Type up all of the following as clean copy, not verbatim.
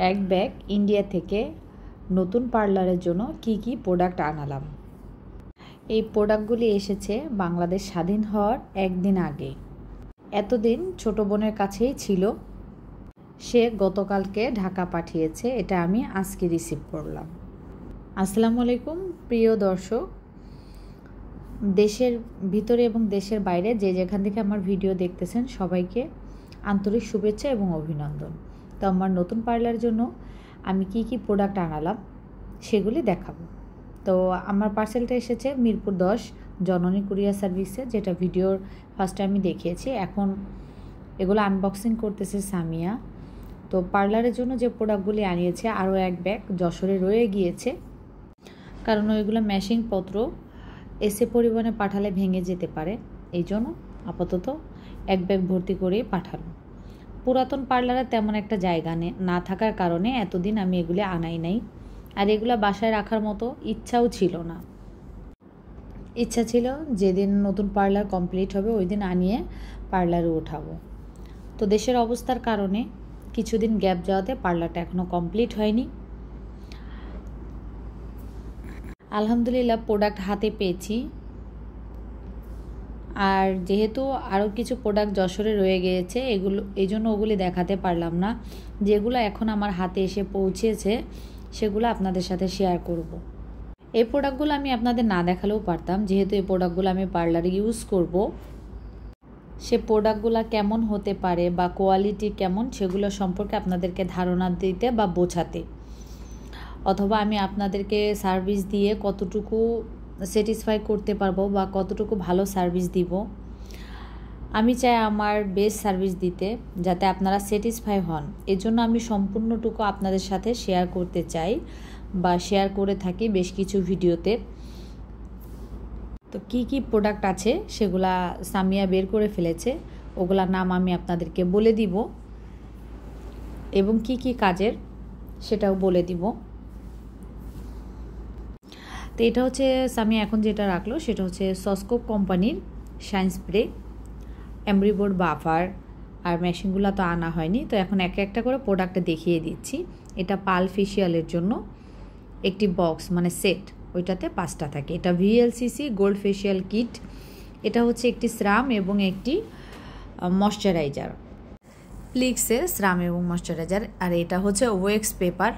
এক bag India থেকে নতুন পার্লারের জন্য কি প্রোডাক্ট আনালাম। এই প্রোডাক্টগুলি এসেছে বাংলাদেশ স্বাধীন হওয়ার একদিন আগে। এতদিন ছোট বোনের কাছেই ছিল, সে গতকালকে ঢাকা পাঠিয়েছে, এটা আমি আজকে রিসিভ করলাম। আসসালামু আলাইকুম প্রিয় দর্শক, দেশের ভিতরে এবং দেশের বাইরে যে যেখান থেকে আমার ভিডিও দেখতেছেন সবাইকে আন্তরিক শুভেচ্ছা এবং অভিনন্দন। তো আমার নতুন পার্লারের জন্য আমি কি প্রোডাক্ট আনালাম সেগুলি দেখাবো। তো আমার পার্সেলটা এসেছে মিরপুর 10 জননী কুরিয়ার সার্ভিসে, যেটা ভিডিওর ফার্স্টে আমি দেখিয়েছি। এখন এগুলো আনবক্সিং করতেছে সামিয়া। তো পার্লারের জন্য যে প্রোডাক্টগুলি আনিয়েছে আরও এক ব্যাগ যশোরে রয়ে গিয়েছে, কারণ ওইগুলো ম্যাশিংপত্র এসে পরিবহনে পাঠালে ভেঙে যেতে পারে, এই জন্য আপাতত এক ব্যাগ ভর্তি করেই পাঠালো। পুরাতন পার্লারে তেমন একটা জায়গা না থাকার কারণে এতদিন আমি এগুলি আনাই নাই, আর এগুলো বাসায় রাখার মতো ইচ্ছাও ছিল না। ইচ্ছা ছিল যেদিন নতুন পার্লার কমপ্লিট হবে ওই দিন আনিয়ে পার্লারে উঠাবো। তো দেশের অবস্থার কারণে কিছুদিন গ্যাপ যাওয়াতে পার্লারটা এখনও কমপ্লিট হয়নি। আলহামদুলিল্লাহ প্রোডাক্ট হাতে পেয়েছি। আর যেহেতু আরও কিছু প্রোডাক্ট যশোরে রয়ে গিয়েছে, এই জন্য ওগুলি দেখাতে পারলাম না। যেগুলো এখন আমার হাতে এসে পৌঁছেছে সেগুলো আপনাদের সাথে শেয়ার করব। এই প্রোডাক্টগুলো আমি আপনাদের না দেখালেও পারতাম, যেহেতু এই প্রোডাক্টগুলো আমি পার্লারে ইউজ করব। সে প্রোডাক্টগুলো কেমন হতে পারে বা কোয়ালিটি কেমন সেগুলো সম্পর্কে আপনাদেরকে ধারণা দিতে বা বোঝাতে, অথবা আমি আপনাদেরকে সার্ভিস দিয়ে কতটুকু স্যাটিসফাই করতে পারবো বা কতটুকু ভালো সার্ভিস দিব। আমি চাই আমার বেস্ট সার্ভিস দিতে, যাতে আপনারা স্যাটিসফাই হন। এজন্য আমি সম্পূর্ণটুকু আপনাদের সাথে শেয়ার করতে চাই বা শেয়ার করে থাকি বেশ কিছু ভিডিওতে। তো কি প্রোডাক্ট আছে সেগুলা সামিয়া বের করে ফেলেছে, ওগুলার নাম আমি আপনাদেরকে বলে দিব এবং কি কাজের সেটাও বলে দিব। তো এটা হচ্ছে সামিয়া এখন যেটা রাখলো সেটা হচ্ছে সস্কোপ কোম্পানির শাইন স্প্রে, এমব্রি বোর্ড বাফার, আর মেশিনগুলো তো আনা হয়নি। তো এখন একটা করে প্রোডাক্টটা দেখিয়ে দিচ্ছি। এটা পাল ফেশিয়ালের জন্য একটি বক্স মানে সেট, ওইটাতে 5টা থাকে। এটা ভিএলসিসি গোল্ড ফেশিয়াল কিট। এটা হচ্ছে একটি সিরাম এবং একটি ময়শ্চারাইজার, প্লিক্সের সিরাম এবং ময়শ্চারাইজার। আর এটা হচ্ছে ওয়েক্স পেপার।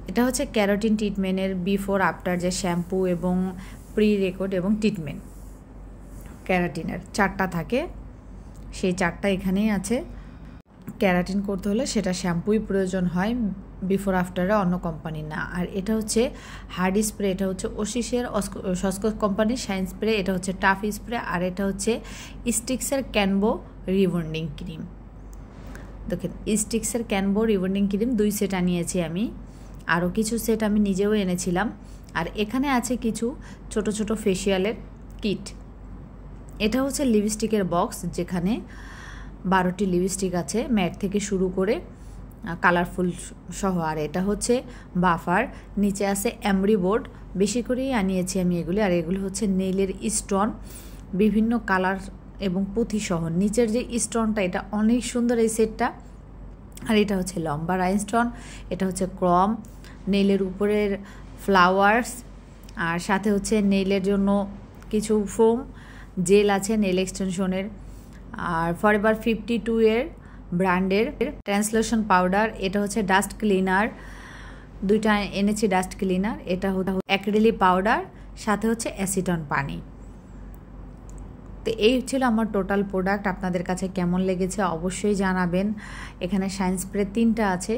এটা হচ্ছে ক্যারাটিন ট্রিটমেন্টের বিফোর আফটার যে শ্যাম্পু এবং প্রি রেকর্ড এবং ট্রিটমেন্ট ক্যারাটিনের 4টা থাকে, সেই 4টা এখানেই আছে। ক্যারাটিন করতে হলে সেটা শ্যাম্পুই প্রয়োজন হয়, বিফোর আফটারে অন্য কোম্পানির না। আর এটা হচ্ছে হার্ড স্প্রে, এটা হচ্ছে ওসিসের সস্কো কোম্পানির শাইন স্প্রে। এটা হচ্ছে টাফ স্প্রে। আর এটা হচ্ছে স্টিক্সের ক্যানবো রিবন্ডিং ক্রিম। দেখেন স্টিক্সের ক্যানবো রিবন্ডিং ক্রিম 2 সেট আনিয়েছি আমি, আরও কিছু সেট আমি নিজেও এনেছিলাম। আর এখানে আছে কিছু ছোট ছোট ফেশিয়ালের কিট। এটা হচ্ছে লিপস্টিকের বক্স, যেখানে 12টি লিপস্টিক আছে, ম্যাট থেকে শুরু করে কালারফুল সহ। আর এটা হচ্ছে বাফার, নিচে আছে এমব্রি বোর্ড, বেশি করেই আনিয়েছি আমি এগুলি। আর এগুলো হচ্ছে নেইলের স্টোন, বিভিন্ন কালার এবং পুঁথি সহ। নিচের যে স্টোনটা এটা অনেক সুন্দর এই সেটটা। আর এটা হচ্ছে লম্বা রাইনস্টোন, এটা হচ্ছে ক্রম, নেইলের উপরের ফ্লাওয়ার্স, আর সাথে হচ্ছে নেইলের জন্য কিছু ফোম জেল আছে নেইল এক্সটেনশনের। আর ফরএভার 52 এর ব্র্যান্ডের ট্রান্সলেশন পাউডার। এটা হচ্ছে ডাস্ট ক্লিনার, 2টা এনেছি ডাস্ট ক্লিনার। এটা অ্যাক্রিলিক পাউডার, সাথে হচ্ছে অ্যাসিটন পানি। তো এই ছিল আমার টোটাল প্রোডাক্ট। আপনাদের কাছে কেমন লেগেছে অবশ্যই জানাবেন। এখানে শাইন স্প্রে 3টা আছে।